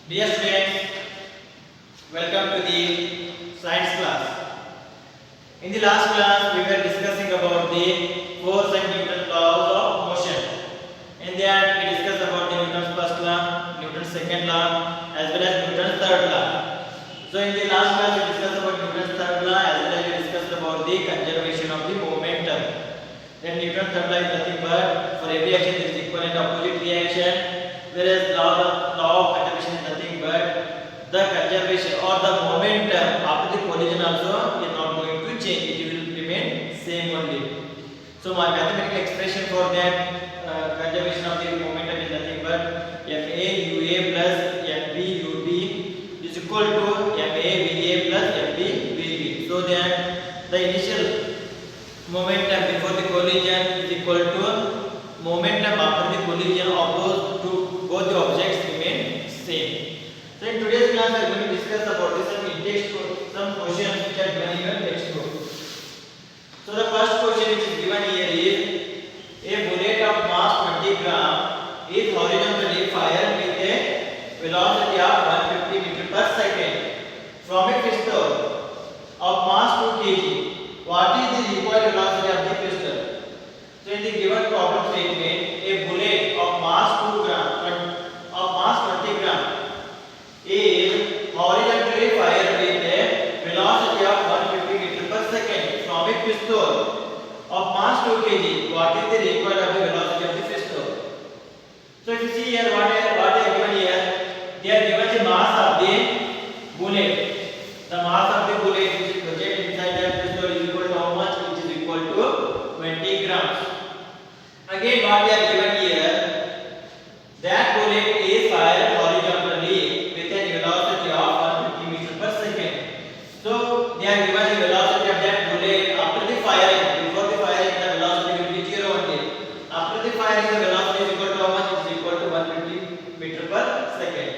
Dear students, welcome to the science class. In the last class, we were discussing about the force and Newton's laws of motion. In that, we discussed about the Newton's first law, Newton's second law, as well as Newton's third law. So, in the last class, we discussed about Newton's third law, as well as we discussed about the conservation of the momentum. Then Newton's third law is nothing but for every action there is equal and opposite reaction, whereas law of conservation is nothing but the conservation or the momentum after the collision also is not going to change, it will remain same only. So my mathematical expression for that conservation of the momentum is nothing but FA UA plus FB UB is equal to FA VA plus FB VB. So that the initial momentum before the collision is equal to momentum after the collision of both the objects remain same. So in today's class we are going to discuss about this some questions which are given in your textbook. So the first question which is given here is a bullet of mass 20 gram is horizontally fired with a velocity of 150 meter per second from a pistol of mass 2 kg. What is the required velocity of the pistol? So in the given problem statement, a bullet of mass 2 gram of mass 20 gram is horizontally fired with a velocity of 150 meter per second from a pistol of mass 2 kg. What is the required of the velocity of the pistol? So if you see here what they are given here, they are given the mass of the bullet. The mass of the bullet which is projected inside that pistol is equal to how much? Which is equal to 20 grams. Again, what they are given here, that bullet is fired horizontally with a velocity of 150 meters per second. So they are given the velocity of that bullet after the firing. Before the firing, the velocity will be 0 only. After the firing, the velocity is equal to how much? It is equal to 150 meters per second.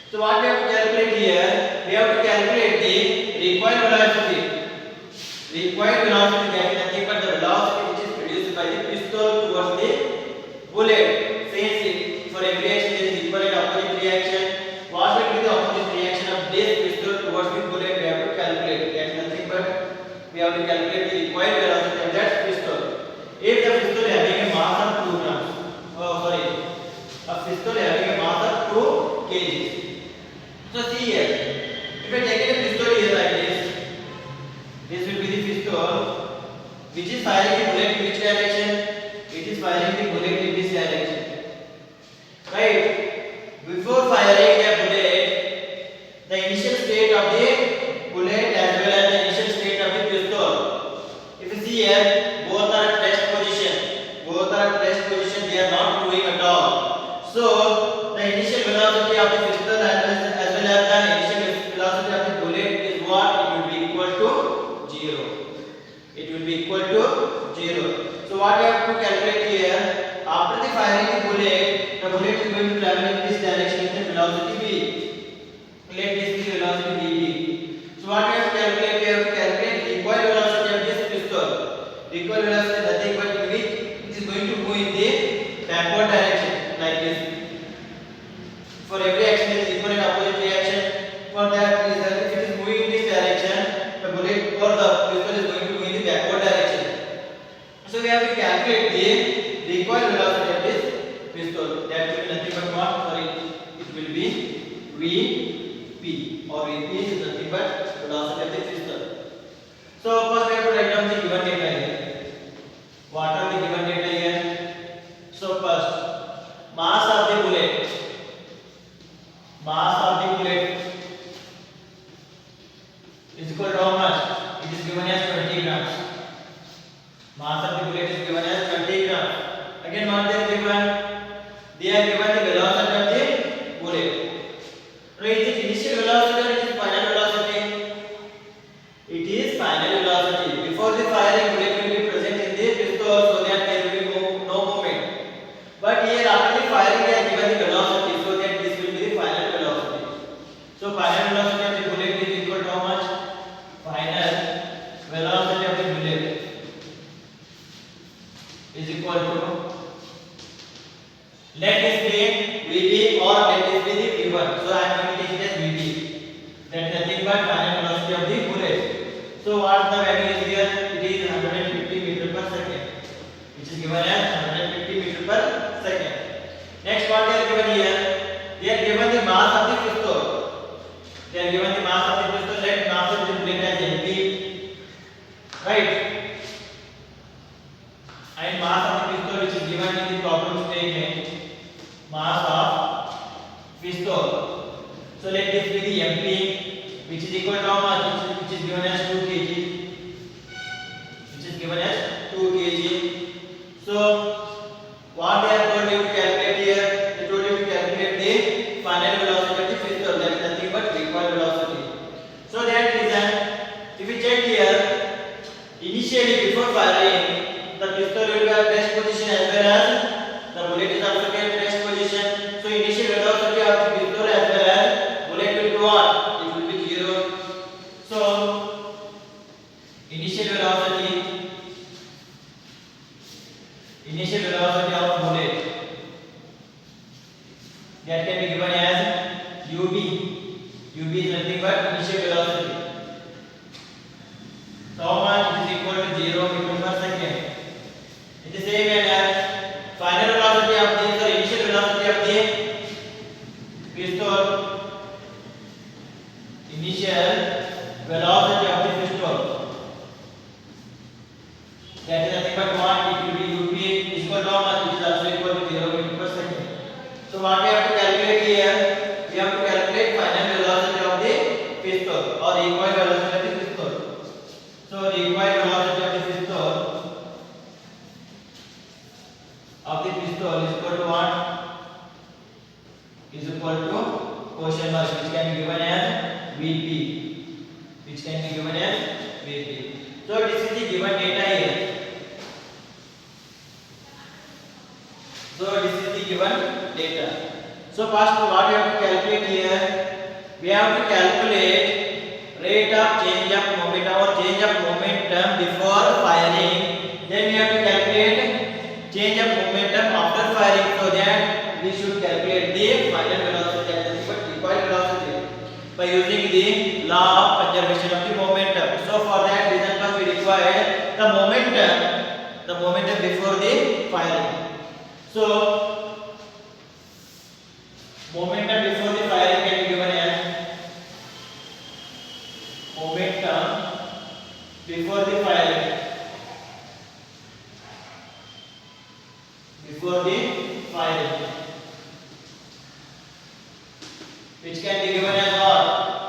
So what we have to calculate here, we have to calculate the required velocity. Required velocity, that is nothing but the velocity which is produced by the pistol towards the bullet. Since for every action there is equal and opposite reaction, what will be the opposite reaction of this pistol towards the bullet? We have to calculate. That is nothing but we have to calculate the required velocity of that pistol. If the pistol having a mass of 2 grams, a pistol having a mass of 2 kgs. So see here, if I take a pistol here like this will be the pistol which is firing the bullet in which direction? It is firing the bullet in this direction. Right? Before firing the bullet, the initial state of the bullet as well as the initial state of the pistol. If you see here, both are at rest position. Both are at rest position. They are not moving at all. So the initial velocity of the pistol as well as the initial velocity of the bullet is what? It will be equal to 0. It will be equal to 0. So what we have to calculate here, after the firing the bullet is going to travel in this direction with the velocity v. Let this be velocity vb. So what we have to calculate? We have to calculate the required velocity of this pistol. Required velocity is nothing but in which it is going to move in the backward direction like this. For every action there is equal and opposite reaction. For that reason, if it is moving in this direction, the bullet or the pistol is going to move in the backward direction. So we have to calculate the required velocity of this pistol. That will be nothing but what? Sorry, it will be Vp, or Vp is nothing but velocity of the pistol. So first we have to write down the given data here. What are the given data here? So first, mass of the bullet. Mass of the bullet is equal to how much? It is given as 20 grams. Mass of the bullet is given as 20 grams. Again, what they are given? They are given the velocity of the bullet. So is it initial velocity or it is final velocity? It is final velocity. Before the firing, bullet will be present in the pistol so that there will be no movement. But here after the firing, they are given the velocity so that this will be the final velocity. So final velocity of the bullet is equal to how much? Final velocity of the bullet is equal to, let this be VB or let this be the V1. So I am going to take it as VB. That is nothing but final velocity of the bullet. So what the value is here? It is 150 meter per second, which is given as 150 meter per second. Next, what they are given here? They are given the mass of the pistol. They are given the mass of the pistol. Let mass of the bullet as MP, right? And mass of the pistol, which is given in the problem statement, mass of pistol. So let this be the MP, which is equal to how much? Which is given as 2 kg. Which is given as 2 kg. So what they are told you to calculate here? They told you to calculate the final velocity of the pistol. That is nothing but recoil velocity. So that reason, if you check here, initially before firing, the pistol will be at rest position as well as the bullet is also kept at rest position. So initial velocity of the pistol as well as bullet will be what? It will be 0. So initial velocity of bullet, that can be given as UB. UB is nothing but initial velocity. So how much? It is equal to 0 meter per second. In the same manner, final velocity of the initial velocity of the pistol. Initial velocity of the pistol, that is nothing but what? It will be UP is equal to how much? It is also equal to 0 meter per second. So what we have to calculate here? We have to calculate final velocity of the pistol or recoil velocity of the pistol. So recoil velocity of the pistol is equal to what? Is equal to question mark, which can be given as VP. Which can be given as VP. So this is the given data here. So this is the given data. So first what we have to calculate here? We have to calculate rate of change of momentum or change of momentum before firing. Then we have to calculate change of momentum after firing, so that we should calculate the final velocity, that is what recoil velocity, by using the law of conservation of the momentum. So for that reason first we require the momentum before the firing. So momentum before the firing can be given as momentum before the firing. Which can be given as what?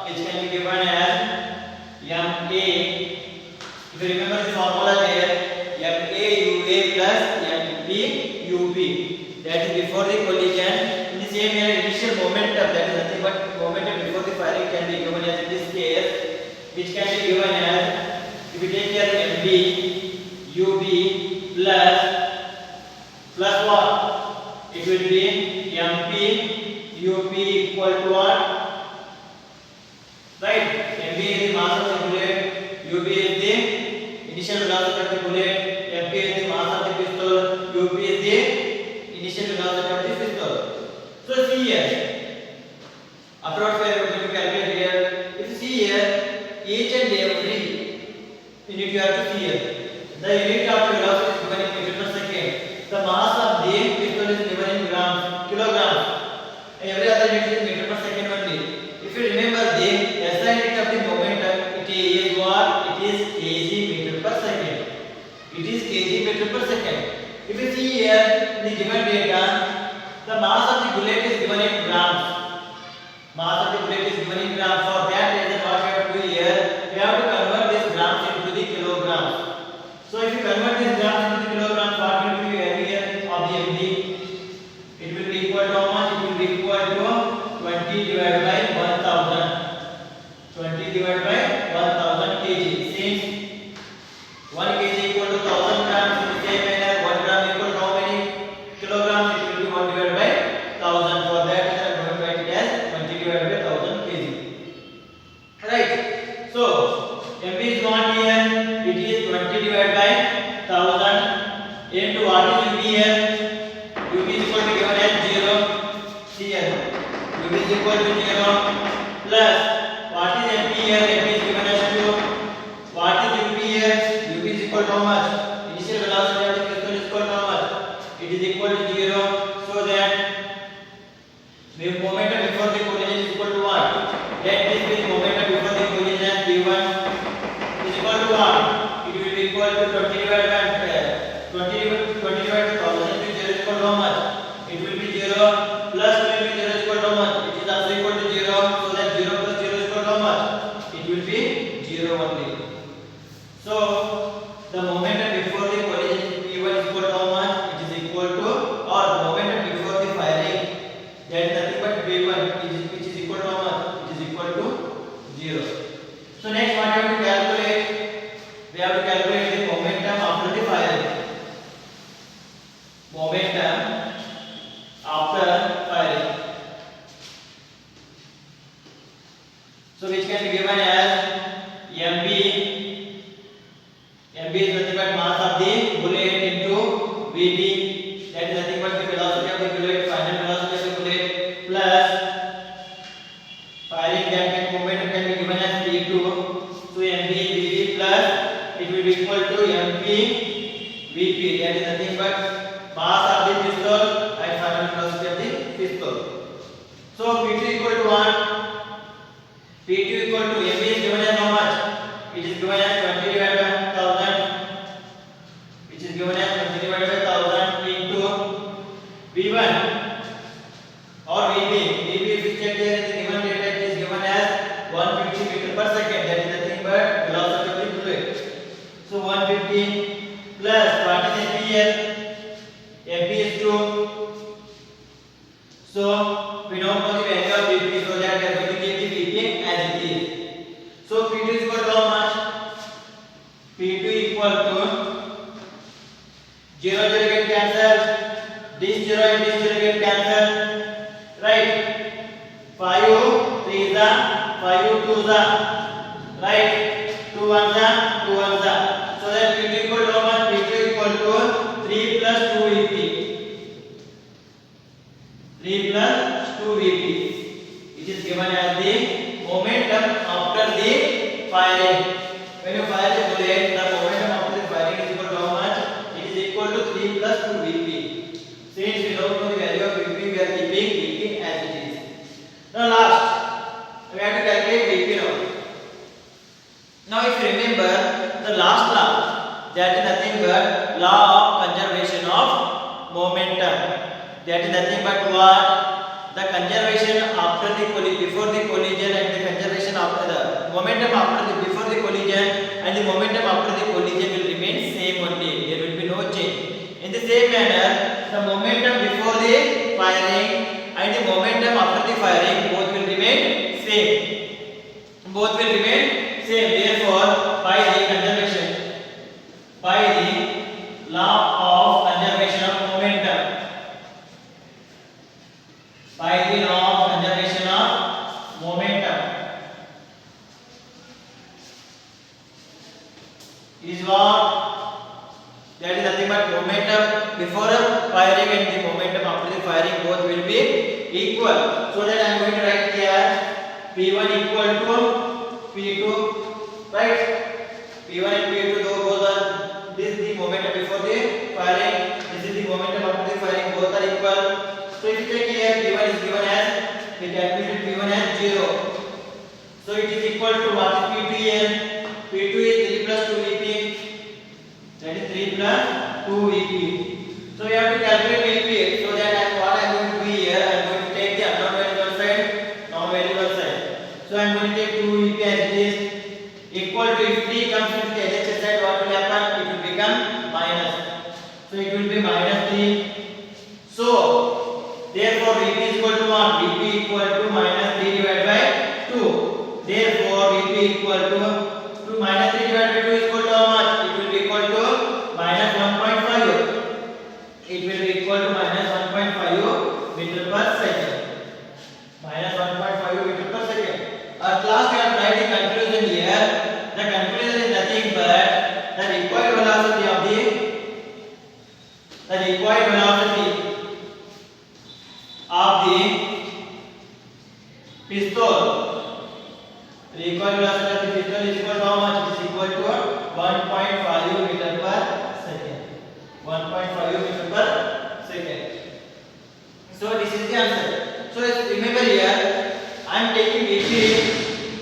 Which can be given as MA. If you remember the formula there, MA UA plus MP UB. That is before the collision. In the same way, initial momentum, that is nothing but momentum before the firing, can be given as in this case, which can be given as, if you take here MB UB plus what? It will be MP UP equal to what? Right? MB is the mass of the bullet, UB is the initial velocity of the bullet, MP is the mass of the pistol, UP is the initial velocity of the pistol. So see here, approach where we are going to calculate here. If you see here, each and every unit you have to see here. The unit of the velocity is given in meter per second. The mass of the pistol is given in grams, kilograms. Every other unit is meter per second only. If you remember the SI unit of the momentum, it is what? It is kg meter per second. It is kg meter per second. If you see here in the given data, the mass of the bullet is given in grams. Mass of the bullet is given in grams. For that reason, what we have to do here, we have to convert this grams into the kilograms. So if you convert this grams into the kilograms, what will be the area of the MD? It will be equal to how much? It will be equal to 20 divided by 1000. 20 divided by 1000 kg. Since 1 kg equal to 1000 grams, in the same manner 1 gram equal to how many kilograms? It will be 1 divided by 1000. For that, I am going to write it as 20 divided by 1000 kg. Right. So MB is not here. It is 20 divided by 1000 into what is UB here? UB is equal to given as 0. u is equal to 0 plus what is mp here? Mp is given as 2. What is up here? Up is equal to how much? Initial velocity of the crystal is equal to how much? It is equal to 0. So that the momentum before the collision is equal to what? Let this be the momentum before the collision v1 is equal to what? It will be equal to 20 divided by 1000 is equal to how much? It will be 0 plus 20 0 is equal to how much? It is also equal to 0. So that 0 plus 0 is equal to how much? It will be 0 only. So the momentum before the collision v1 is equal to how much? It is equal to, or the momentum before the firing, that is nothing but v1, which is equal to how much? It is equal to 0. So next what we have to calculate? We have to calculate the momentum after the firing. Momentum after firing. So which can be given as mb. mb is nothing but mass of the bullet into vb, that is nothing but the velocity of the bullet, final velocity of the bullet, plus firing momentum can be given as p2. So mb vb plus it will be equal to mp vp, that is nothing but mass of the pistol and final velocity of the pistol. So p2 equal to what? p2 equal to mb is given as how much? It is given as 20 divided by 1000, which is given as 20 divided by 1000 into v1 or vb. Vb is checked here in the given data, it is given as 150 meter per second, that is nothing but velocity of the bullet. So 150 plus what is mp here? mp is 2. So we don't know the value of vp, so that we are going to keep the vp as it is. So p2 is equal to how much? p2 equal to 0 0 get cancelled, this 0 and this 0 get cancelled, right? 5 3s are 5 2s are, right? 2 1s are 2 1s are. So that p2 equal to how much? p2 equal to 3 plus 2 vp. 3 plus 2 vp. It is given as the momentum after the firing. When you fire the bullet, the momentum after the firing is equal to how much? It is equal to 3 plus 2 vp. Since we don't know the value of vp, we are keeping vp as it is. Now last, we have to calculate vp now. Now if you remember the last law, that is nothing but law of conservation of momentum. That is nothing but what? The conservation after the before the collision and the conservation after the momentum after the before the collision and the momentum after the collision will remain same only. There will be no change. In the same manner, the momentum before the firing and the momentum after the firing both will remain same. Both will remain same. Therefore, by the law of conservation of momentum, by the law of conservation of momentum, is what? That is nothing but momentum before firing and the momentum after the firing both will be equal. So that I am going to write here p1 equal to p2, right? p1 and p2 both are, this is the momentum before the firing, this is the momentum after the firing, both are equal. So if you check here, p1 is given as, we calculated p1 as 0. So it is equal to what is p2 here? p2 is 3 plus 2 vp, that is 3 plus 2 vp. So we have to calculate vp. So that what I am going to do here, I am going to take the unknown variable side, known variable side. So I am going to take 2 vp as it is, equal to, if 3 comes into the LHS side, what will happen? It will become minus. So it will be minus 3. So therefore vp is equal to what? vp equal to minus 3 divided by 2. Therefore vp equal to minus 3 divided by 2 is equal to how much? It will be equal to minus 1.5. It will be equal to minus 1.5 meter per second. Minus 1.5 meter per second. At last we have tried the conclusion here. The conclusion is nothing but the required velocity of the pistol. Recoil velocity of the pistol is equal to how much? It is equal to 1.5 meter per second. 1.5 meter per second. So this is the answer. So remember here, I am taking VP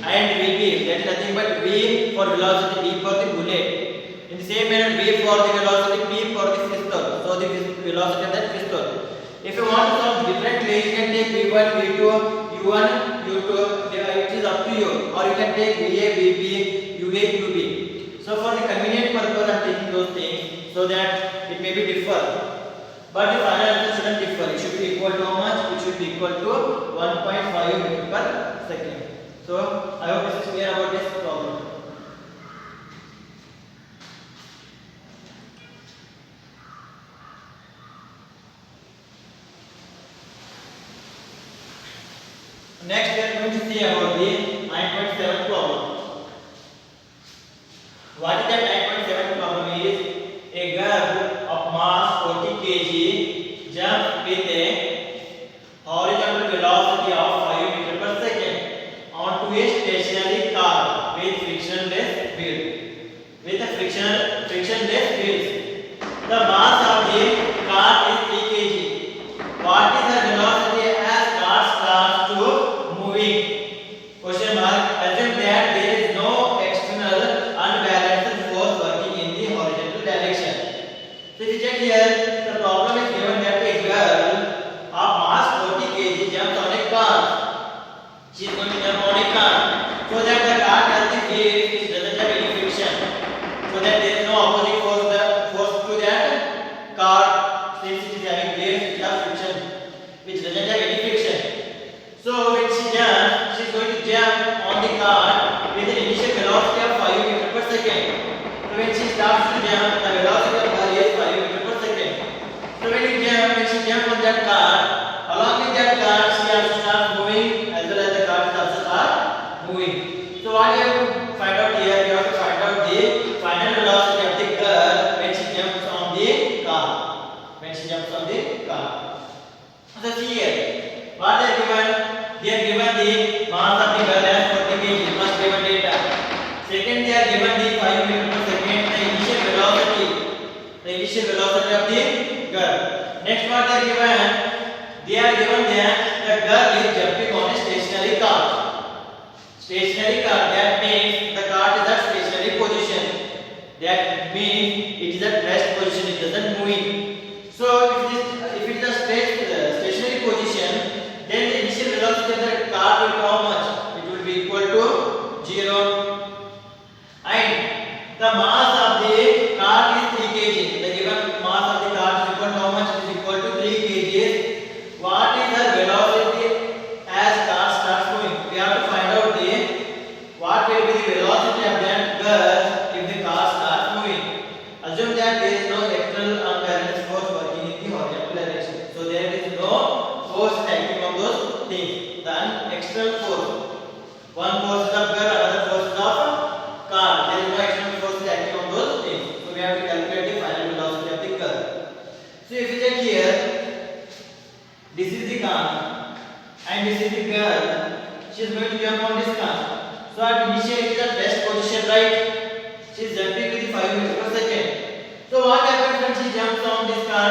and VP. That is nothing but V for velocity, D for the bullet. In the same manner, V for the velocity, P for the pistol. So the velocity of that pistol. If you want to solve differently, you can take V1, V2, U1, U2. It is up to you. Or you can take VA, VB, UA, UB. So for the convenient purpose, I am taking those things so that it may be differ. But the final answer shouldn't differ. It should be equal to how much? It should be equal to 1.5 meter per second. So I hope this is clear about this problem. Next we are going to see about the 9.7 problem. What is that 9.7 problem is? A girl of mass 40 kg jumps with a horizontal velocity of 5 meter per second onto a stationary car with frictionless wheel. With a frictionless wheels. The mass of the car is 3 kg. What is the velocity as car starts to moving? Question mark. Assume that there is no external unbalanced force working in the horizontal direction. So if you check here, the problem is given that a girl of mass 40 kg jumps on a car. She is going to jump on a car. So that the car has the wheel which doesn't have any friction. So that there is no opposite force to that car since it is having wheels which have friction, which doesn't have any friction. So when she jumps, she is going to jump on the car with an initial velocity of 5 meter per second. So when she starts to jump, the velocity of her is 5 meter per second. So when she jumps on that car, along with that car, she also starts moving as well as the car also starts moving. So what you have to find out here, you have to find out the final velocity of the girl when she jumps on the car. When she jumps on the car. So see here, what they are given? They are given the mass of the girl as 40 kg. First given data. Second, they are given the 5 meter per second, the initial velocity of the girl. Next, what they are given? They are given that the girl is jumping on a stationary car. Stationary car. That means the car is at stationary position. That means it is at rest position. It doesn't move. So if it is a stationary position, then the initial velocity of the car will be how much? It will be equal to 0. And the mass of the car is 3 kg. The given mass of the car is equal to how much? It is equal to 3 kg. What is the velocity as car starts moving? We have to find out what will be the velocity of that girl if the car starts moving. Assume that there is no external unbalanced force working in the horizontal direction. So there is no force acting on those things. The external force. One force is of girl, another force is of car. There is no external force acting on those things. So we have to calculate the final velocity of the girl. So if you check here, this is the car and this is the girl. She is going to jump on this car. So at initially it is at rest position, right? She is jumping with 5 meters per second. So what happens when she jumps on this car?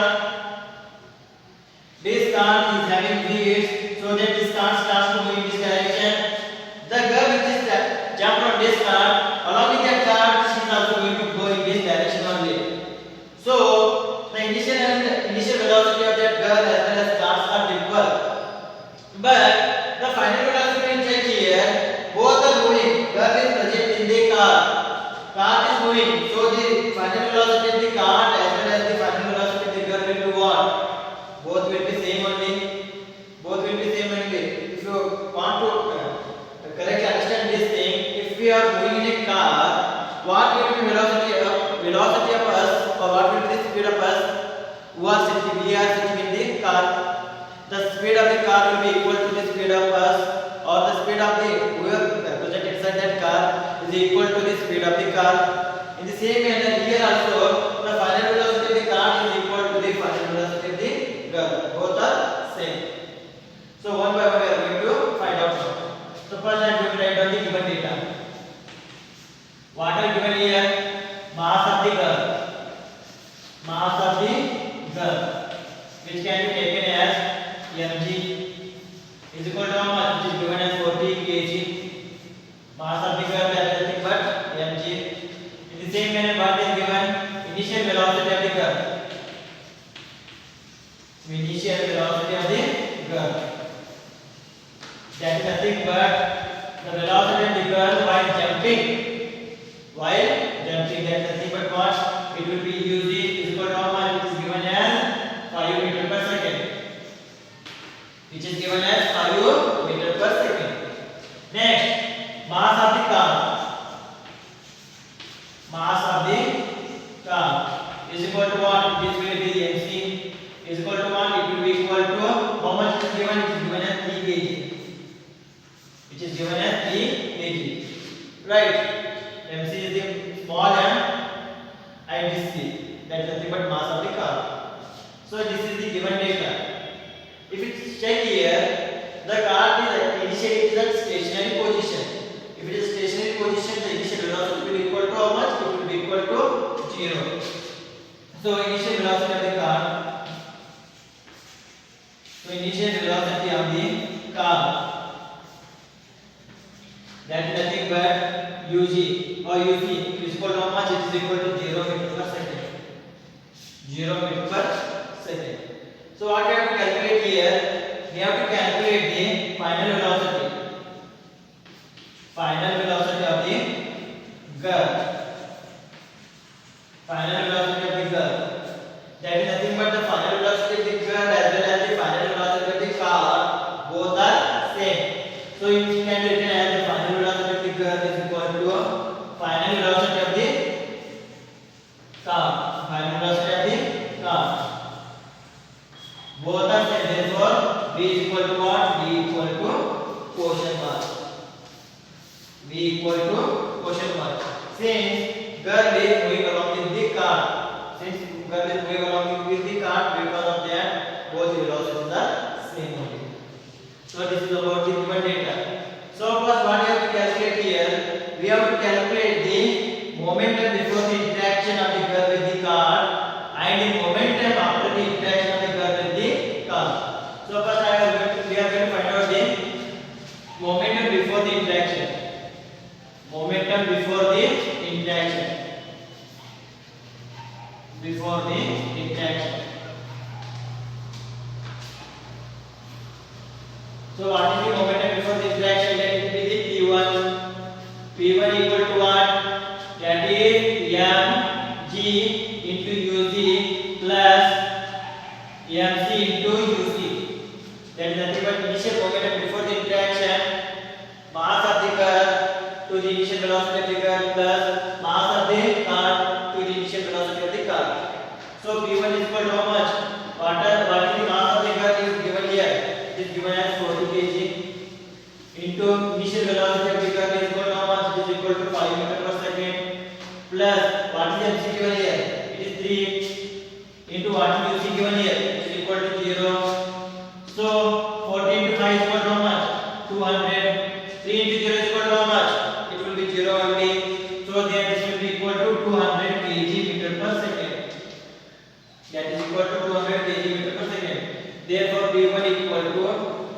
This car is having wheels, so that this car starts to move in this direction. The girl which is jumped on this car, along with that car, she is also going to go in this direction only. So the initial velocity of that girl as well as cars are differ. But the final velocity when check here, both are moving. Girl is present in the car. Car is moving. So the final velocity of the car as well as the final velocity of the girl will be what? Both will be same only. Both will be same only. If you want to correctly understand this thing, if we are moving in a car, what will be velocity of us, or what will be the speed of us who are sitting in the car? The speed of the car will be equal to the speed of us, or the speed of the whoever present inside that car is equal to the speed of the car. In the same manner here also, the final velocity of the car is equal to the final velocity of the girl. Both are same. So one by one we are going to find out. which can be taken as mg is equal to how much, which is given as 40 kg. Mass of the curve is nothing but mg. In the same manner, what is given, initial velocity of the curve. Initial velocity of the curve, that is nothing but the velocity of the curve while jumping. While jumping, that is nothing but what, it will be uc is equal to how much, it is given as 5 meter per second, which is given as 5 meter per second. Next, mass of the car. Mass of the car is equal to what, this will be mc is equal to what, it will be equal to how much it is given, it is given as 3 kg, which is given as 3 kg, right? mc is the small m and this c, that is nothing but mass of the car. So this is the given data. If it check here, the car is initially in the stationary position. If it is stationary position, the initial velocity will be equal to how much, it will be equal to 0. So initial velocity of the car, that is nothing but ug or uc is equal to how much, it is equal to 0 meter per second. 0 meter per second. So what we have to calculate here, we have to calculate the final velocity. Final velocity of the curve. Final velocity of the curve. That is nothing but the final velocity of the curve as well as the final velocity of the car. Both are same. So it can be written as the final velocity of the curve is equal to final velocity of the car. Final velocity of the car. Both are same. Therefore, v is equal to what? V equal to quotient mark. V equal to quotient mark. Since curve is moving along with the car. Since curve is moving along with the car, because of that, both the velocities are same only. So this is about the given data. So first, what we have to calculate here, we have to calculate the momentum before the interaction of the curve with the car and the momentum after the interaction of the curve with the car. So first, we are going to find out the momentum before the interaction. Momentum before the interaction. Before the interaction. So what is the momentum before the interaction? Let it be the P1. P1 equal to what? That is mg into uc plus mc into uc. That is nothing but initial momentum before the interaction, mass of the curve to the initial velocity of the curve plus mass of the car to the initial velocity of the car. So P1 is equal to how much? What is the mass of the curve is given here? It is given as 40 kg into initial velocity of the curve is equal to how much? It is equal to 5 meter per second plus what is mc given here? It is 3 into what is uc given here? It is equal to 0. So 40 into 5 is equal to how much? 200. 3 into 0 is equal to how much? It will be 0 only. So then this will be equal to 200 kg meter per second. That is equal to 200 kg meter per second. Therefore, P1 equal to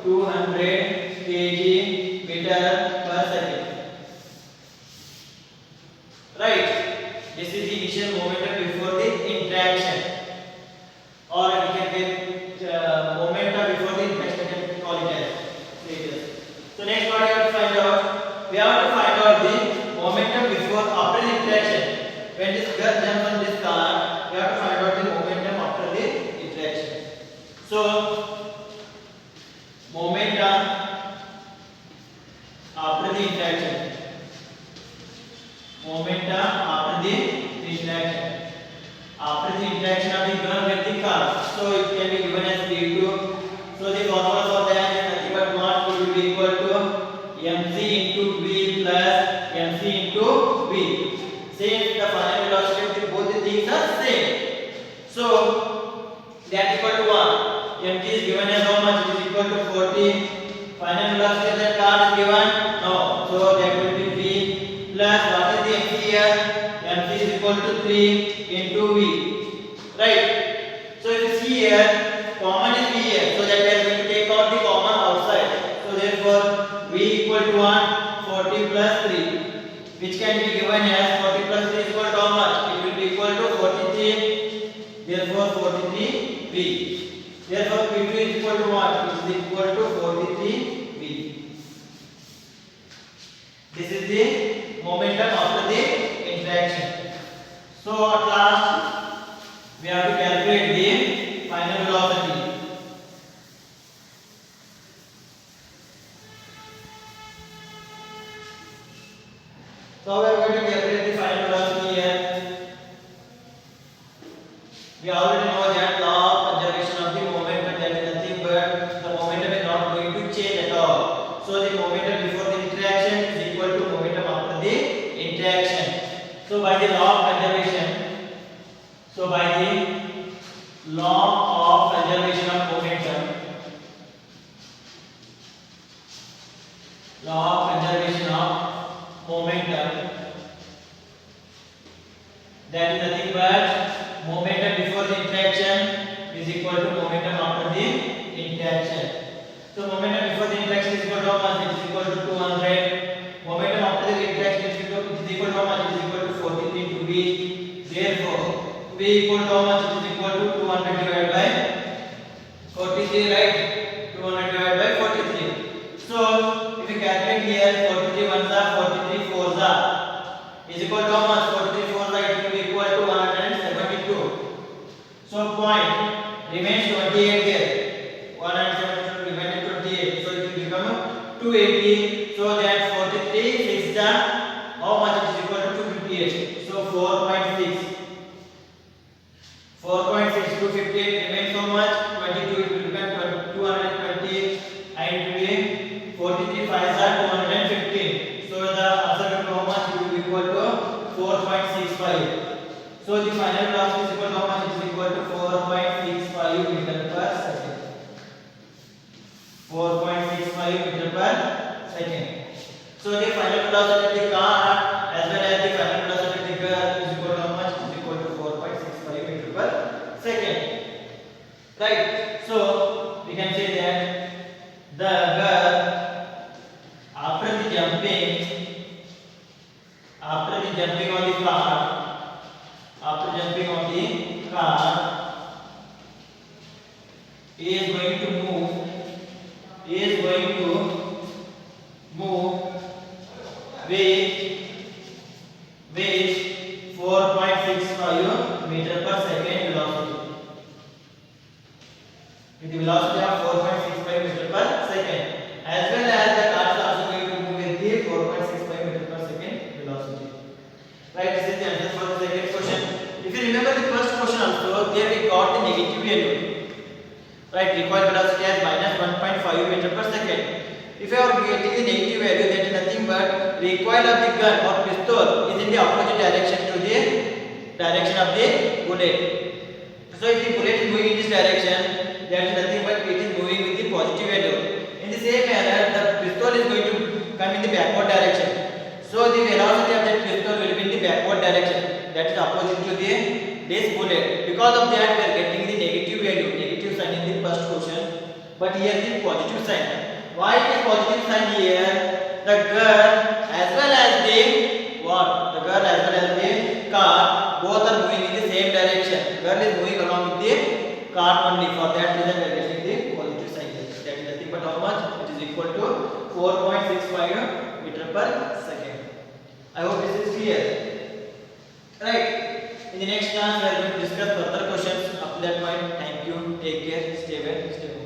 200 kg meter per second. Right? This is the initial momentum before the interaction, or we can get momentum before the interaction. We can call it as radius. So next, what we have to find out? We have to find out the momentum before after the interaction. When this girl jumps on this car, we have to find out the momentum after the interaction. So momentum after the interaction. Momentum after the interaction. After the interaction of the girl with the car. So it can be given as P2. So the formula for that is nothing but what will be equal to mc into v plus mc into v. Since the final velocity of both the things are same. So that is equal to what? Mg is given as how much? It is equal to 40. Final velocity of that car is given? No. So that will be v plus what is the mc here? Mc is equal to 3 into v. Right? So if you see here, which can be given as 40 plus 3 is equal to how much? It will be equal to 43. Therefore 43V. Therefore P2 is equal to what? It is equal to 43V. This is the momentum after the interaction. So at last we have to calculate the final velocity. So we are going to calculate the final velocity here. We already know that law of conservation of the momentum, that is nothing but the momentum is not going to change at all. So the momentum before the interaction is equal to momentum after the interaction. So by the law of conservation, that is nothing but momentum before the interaction is equal to momentum after the interaction. So momentum before the interaction is equal to how much? It is equal to 200. Momentum after the interaction is equal to how much? It is equal to 43 into V. Therefore V equal to how much? It is equal to 200 divided by 43, right? 200 divided by 43. So if we calculate here, 43 ones are 43 fours are is equal to how much? 43 fours are, it will be equal to 172. So point remains 28 here. 172 remains 28. So it will become 280. So that 43 6 are how much? It is equal to 258. So 4.6. 4.6 258 remains how much? 22. It will become 220 and it will be 43 5s are 215. So the answer will be how much? It will be equal to 4.65. So the final velocity is equal to how much? It is equal to 4.65 meter per second. 4.65 meter per second. So the final velocity of the car as well as the final velocity of the girl is equal to how much? It is equal to 4.65 meter per second. Right. So we can say that the girl after the jumping on the car, after jumping on the car, is going to move with 4.65 meter per second velocity. With the velocity of 4.65 meter per second, as well as the car is also going to move with the 4.65 meter per second velocity. Right, this is the answer for the second question. If you remember the first question also, there we got the negative value. Right, required velocity as minus 1.5 meter per second. If you are getting the negative value, that is nothing but recoil of the gun or pistol is in the opposite direction to the direction of the bullet. So if the bullet is moving in this direction, that is nothing but it is moving with the positive value. In the same manner, the pistol is going to come in the backward direction. So the velocity of that pistol will be in the backward direction. That is opposite to this bullet. Because of that, we are getting the negative value, negative sign in the first question. But here the positive sign. Why is positive sign here? The girl as well as the what? The girl as well as the car both are moving in the same direction. Girl is moving along with the car only. For that reason, we are getting the positive sign here. That is nothing but how much? It is equal to 4.65 meter per second. I hope this is clear. Right. In the next class, we are going to discuss further questions. Up to that point, thank you. Take care. Stay well. Stay well.